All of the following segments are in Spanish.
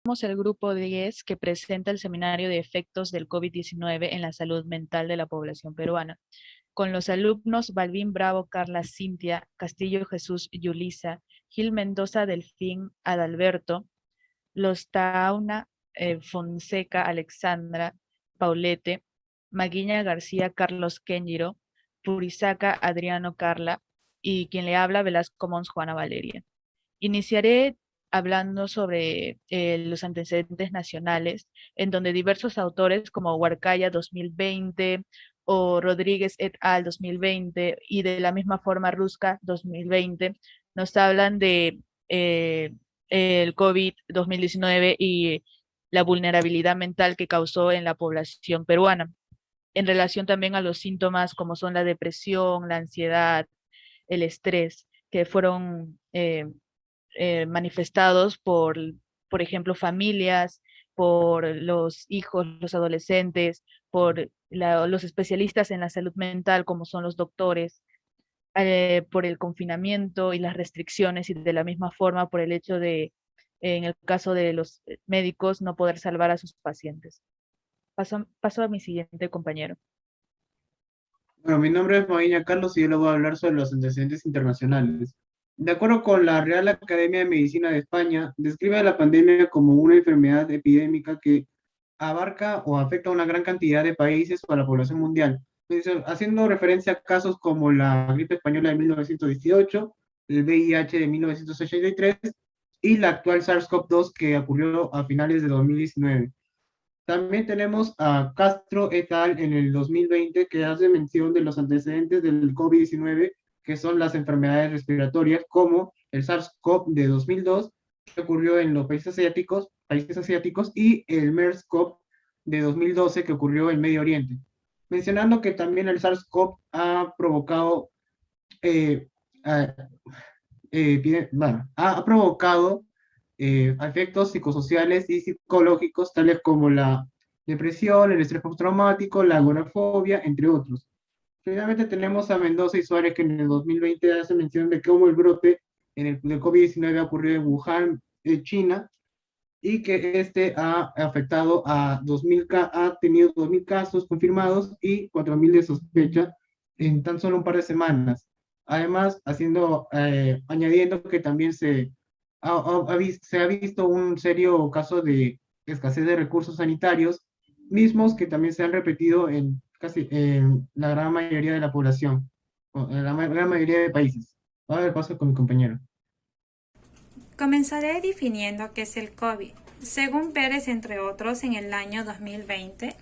Somos el grupo 10 que presenta el seminario de efectos del COVID-19 en la salud mental de la población peruana, con los alumnos Balbín Bravo, Carla Cintia, Castillo Jesús Yulisa, Gil Mendoza Delfín Adalberto, los Tauna Fonseca Alexandra Paulete, Maguiña García Carlos Kenjiro, Purizaca Adriano Carla y quien le habla Velasco Mons Juana Valeria. Iniciaré hablando sobre los antecedentes nacionales, en donde diversos autores como Huarcaya 2020 o Rodríguez et al 2020 y de la misma forma Rusca 2020 nos hablan de el COVID 2019 y la vulnerabilidad mental que causó en la población peruana, en relación también a los síntomas como son la depresión, la ansiedad, el estrés, que fueron manifestados por ejemplo, familias, por los hijos, los adolescentes, por los especialistas en la salud mental, como son los doctores, por el confinamiento y las restricciones, y de la misma forma por el hecho de, en el caso de los médicos, no poder salvar a sus pacientes. Paso a mi siguiente compañero. Bueno, mi nombre es Maguiña Carlos y yo le voy a hablar sobre los antecedentes internacionales. De acuerdo con la Real Academia de Medicina de España, describe a la pandemia como una enfermedad epidémica que abarca o afecta a una gran cantidad de países o a la población mundial, haciendo referencia a casos como la gripe española de 1918, el VIH de 1983 y la actual SARS-CoV-2 que ocurrió a finales de 2019. También tenemos a Castro et al. En el 2020 que hace mención de los antecedentes del COVID-19, que son las enfermedades respiratorias, como el SARS-CoV de 2002, que ocurrió en los países asiáticos, y el MERS-CoV de 2012, que ocurrió en Medio Oriente. Mencionando que también el SARS-CoV ha provocado, eh, a- ha provocado efectos psicosociales y psicológicos, tales como la depresión, el estrés postraumático, la agorafobia, entre otros. Finalmente tenemos a Mendoza y Suárez, que en el 2020 hace mención de cómo el brote del COVID-19 ocurrió en Wuhan, China, y que este ha afectado a 2000, ha tenido 2.000 casos confirmados y 4.000 de sospecha en tan solo un par de semanas. Además, añadiendo que también se ha visto un serio caso de escasez de recursos sanitarios, mismos que también se han repetido en casi en la gran mayoría de la población, o en la gran mayoría de países. A ver, paso con mi compañero. Comenzaré definiendo qué es el COVID. Según Pérez, entre otros, en el año 2020,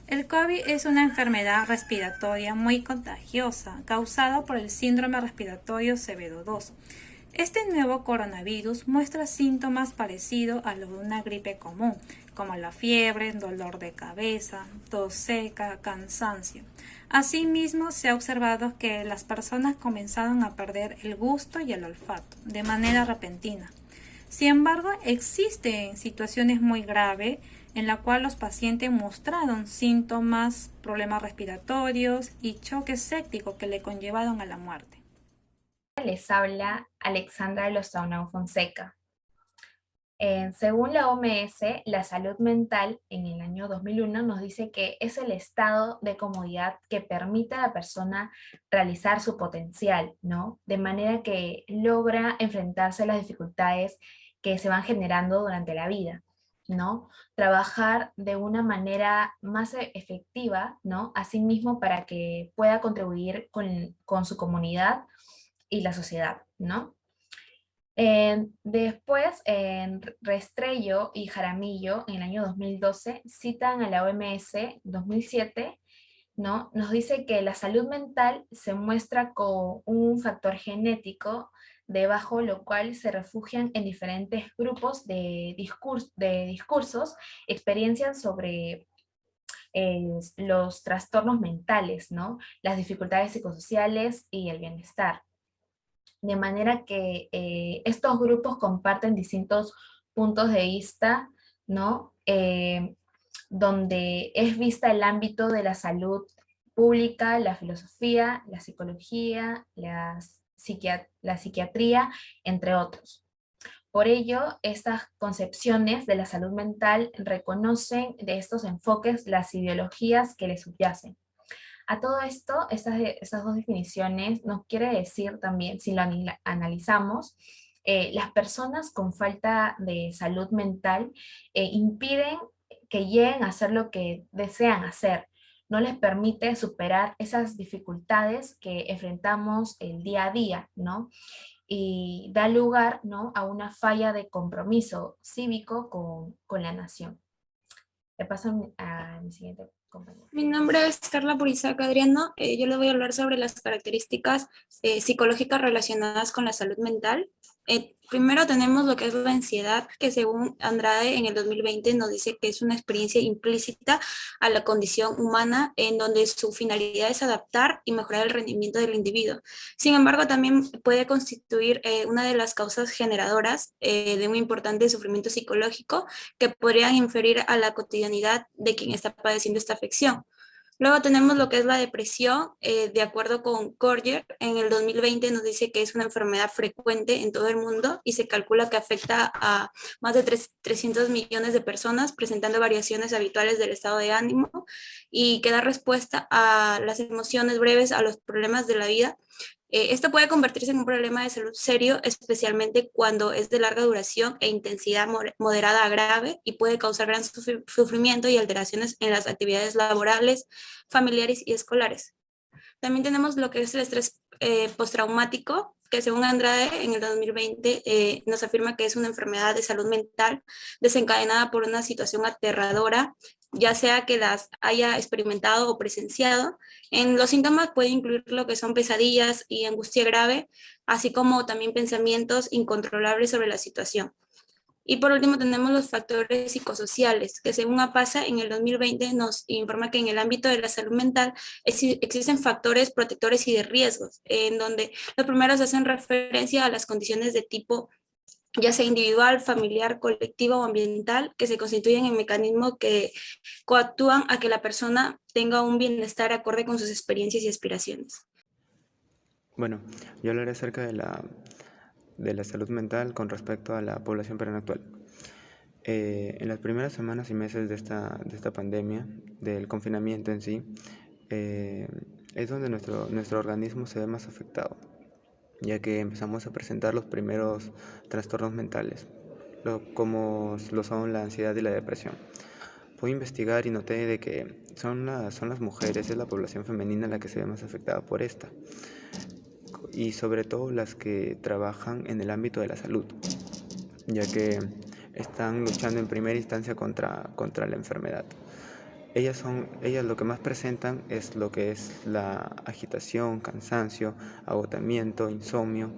el COVID es una enfermedad respiratoria muy contagiosa causada por el síndrome respiratorio severo 2. Este nuevo coronavirus muestra síntomas parecidos a los de una gripe común, como la fiebre, dolor de cabeza, tos seca, cansancio. Asimismo, se ha observado que las personas comenzaron a perder el gusto y el olfato de manera repentina. Sin embargo, existen situaciones muy graves en la cual los pacientes mostraron síntomas, problemas respiratorios y choques sépticos que le conllevaron a la muerte. Les habla Alexandra Lozano Fonseca. Según la OMS, la salud mental en el año 2001 nos dice que es el estado de comodidad que permite a la persona realizar su potencial, ¿no? De manera que logra enfrentarse a las dificultades que se van generando durante la vida, ¿no? Trabajar de una manera más efectiva, ¿no? Asimismo, para que pueda contribuir con su comunidad y la sociedad, ¿no? Después, Restrello y Jaramillo, en el año 2012, citan a la OMS 2007, ¿no? Nos dice que la salud mental se muestra con un factor genético debajo lo cual se refugian en diferentes grupos de discursos, experiencias sobre los trastornos mentales, ¿no? Las dificultades psicosociales y el bienestar. De manera que estos grupos comparten distintos puntos de vista, ¿no? Donde es vista el ámbito de la salud pública, la filosofía, la psicología, la psiquiatría, entre otros. Por ello, estas concepciones de la salud mental reconocen de estos enfoques las ideologías que le subyacen. A todo esto, estas dos definiciones nos quiere decir también, si lo analizamos, las personas con falta de salud mental impiden que lleguen a hacer lo que desean hacer, no les permite superar esas dificultades que enfrentamos el día a día, ¿no? Y da lugar, ¿no?, a una falla de compromiso cívico con la nación. Le paso a mi siguiente compañero. Mi nombre es Carla Purizac Adriano. Yo les voy a hablar sobre las características psicológicas relacionadas con la salud mental. Primero tenemos lo que es la ansiedad, que según Andrade en el 2020 nos dice que es una experiencia implícita a la condición humana en donde su finalidad es adaptar y mejorar el rendimiento del individuo. Sin embargo, también puede constituir una de las causas generadoras de un importante sufrimiento psicológico que podrían inferir a la cotidianidad de quien está padeciendo esta afección. Luego tenemos lo que es la depresión. De acuerdo con Corger, en el 2020 nos dice que es una enfermedad frecuente en todo el mundo y se calcula que afecta a más de 300 millones de personas, presentando variaciones habituales del estado de ánimo y que da respuesta a las emociones breves, a los problemas de la vida. Esto puede convertirse en un problema de salud serio, especialmente cuando es de larga duración e intensidad moderada a grave y puede causar gran sufrimiento y alteraciones en las actividades laborales, familiares y escolares. También tenemos lo que es el estrés postraumático, que según Andrade en el 2020 nos afirma que es una enfermedad de salud mental desencadenada por una situación aterradora, ya sea que las haya experimentado o presenciado. En los síntomas puede incluir lo que son pesadillas y angustia grave, así como también pensamientos incontrolables sobre la situación. Y por último tenemos los factores psicosociales, que según APASA en el 2020 nos informa que en el ámbito de la salud mental existen factores protectores y de riesgos, en donde los primeros hacen referencia a las condiciones de tipo ya sea individual, familiar, colectivo o ambiental, que se constituyen en mecanismos que coactúan a que la persona tenga un bienestar acorde con sus experiencias y aspiraciones. Bueno, yo hablaré acerca de la salud mental con respecto a la población peruana actual. En las primeras semanas y meses de esta pandemia, del confinamiento en sí, es donde nuestro organismo se ve más afectado, ya que empezamos a presentar los primeros trastornos mentales, como lo son la ansiedad y la depresión. Pude investigar y noté de que son las mujeres, es la población femenina la que se ve más afectada por esta, y sobre todo las que trabajan en el ámbito de la salud, ya que están luchando en primera instancia contra la enfermedad. Ellas lo que más presentan es lo que es la agitación, cansancio, agotamiento, insomnio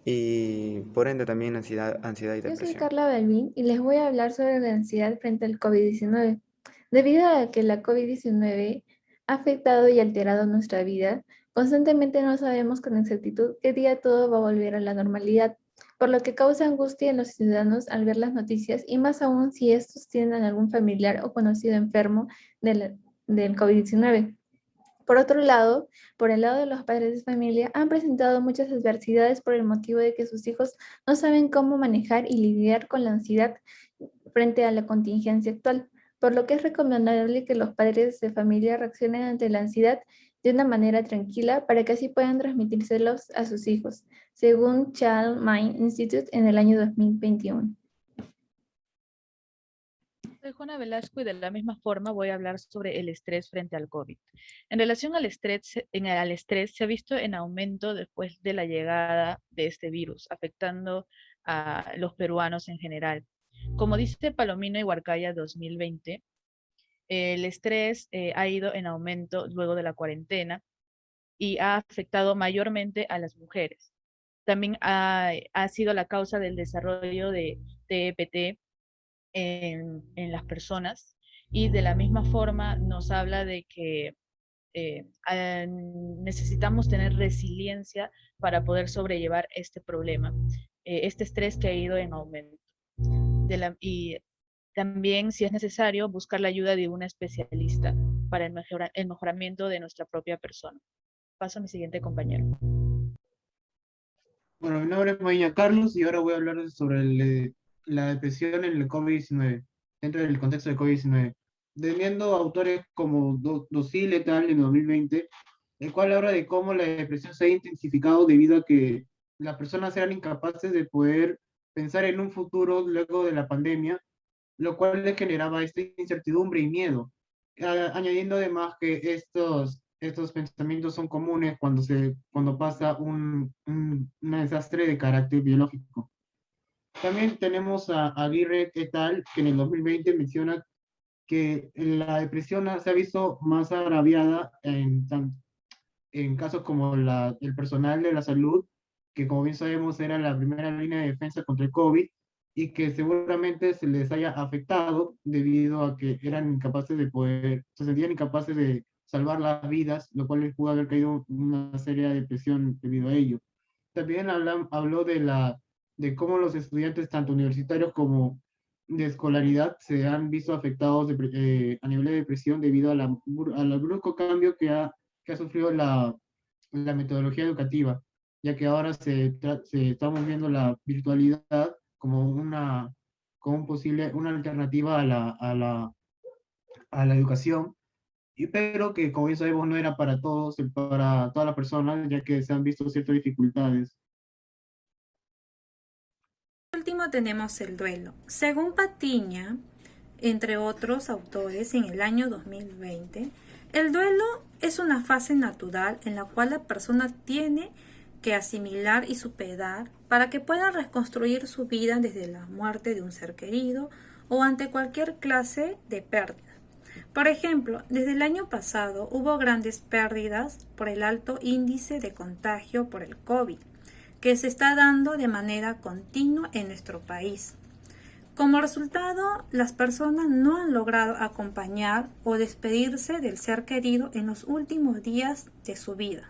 y por ende también ansiedad y Yo soy depresión. Carla Balvin y les voy a hablar sobre la ansiedad frente al COVID-19. Debido a que la COVID-19 ha afectado y alterado nuestra vida, constantemente no sabemos con exactitud qué día todo va a volver a la normalidad, por lo que causa angustia en los ciudadanos al ver las noticias y más aún si estos tienen algún familiar o conocido enfermo del COVID-19. Por otro lado, por el lado de los padres de familia, han presentado muchas adversidades por el motivo de que sus hijos no saben cómo manejar y lidiar con la ansiedad frente a la contingencia actual, por lo que es recomendable que los padres de familia reaccionen ante la ansiedad de una manera tranquila para que así puedan transmitírselos a sus hijos, según Child Mind Institute en el año 2021. Soy Juana Velasco y de la misma forma voy a hablar sobre el estrés frente al COVID. En relación al estrés se ha visto en aumento después de la llegada de este virus, afectando a los peruanos en general. Como dice Palomino y Huarcaya 2020, el estrés ha ido en aumento luego de la cuarentena y ha afectado mayormente a las mujeres. También ha sido la causa del desarrollo de TEPT en las personas, y de la misma forma nos habla de que necesitamos tener resiliencia para poder sobrellevar este problema, este estrés que ha ido en aumento. Y también, si es necesario, buscar la ayuda de un especialista para el mejoramiento de nuestra propia persona. Paso a mi siguiente compañero. Bueno, mi nombre es Moiña Carlos y ahora voy a hablar sobre la depresión en el COVID-19, dentro del contexto del COVID-19. Teniendo autores como Dossil et al. En 2020, el cual habla de cómo la depresión se ha intensificado debido a que las personas eran incapaces de poder pensar en un futuro luego de la pandemia, lo cual les generaba esta incertidumbre y miedo. Añadiendo además que estos pensamientos son comunes cuando pasa un desastre de carácter biológico. También tenemos a Aguirre et al., que en el 2020 menciona que la depresión se ha visto más agraviada en casos como el personal de la salud, que como bien sabemos era la primera línea de defensa contra el COVID, y que seguramente se les haya afectado debido a que eran incapaces de poder, se sentían incapaces de salvar las vidas, lo cual les pudo haber caído una seria depresión debido a ello. También habló de cómo los estudiantes, tanto universitarios como de escolaridad, se han visto afectados a nivel de depresión debido al brusco cambio que ha sufrido la metodología educativa, ya que ahora estamos viendo la virtualidad como una alternativa a la educación, pero que como bien sabemos no era para todos, para todas las personas, ya que se han visto ciertas dificultades. Por último tenemos el duelo. Según Patiño, entre otros autores, en el año 2020, el duelo es una fase natural en la cual la persona tiene que asimilar y superar para que pueda reconstruir su vida desde la muerte de un ser querido o ante cualquier clase de pérdida. Por ejemplo, desde el año pasado hubo grandes pérdidas por el alto índice de contagio por el COVID, que se está dando de manera continua en nuestro país. Como resultado, las personas no han logrado acompañar o despedirse del ser querido en los últimos días de su vida.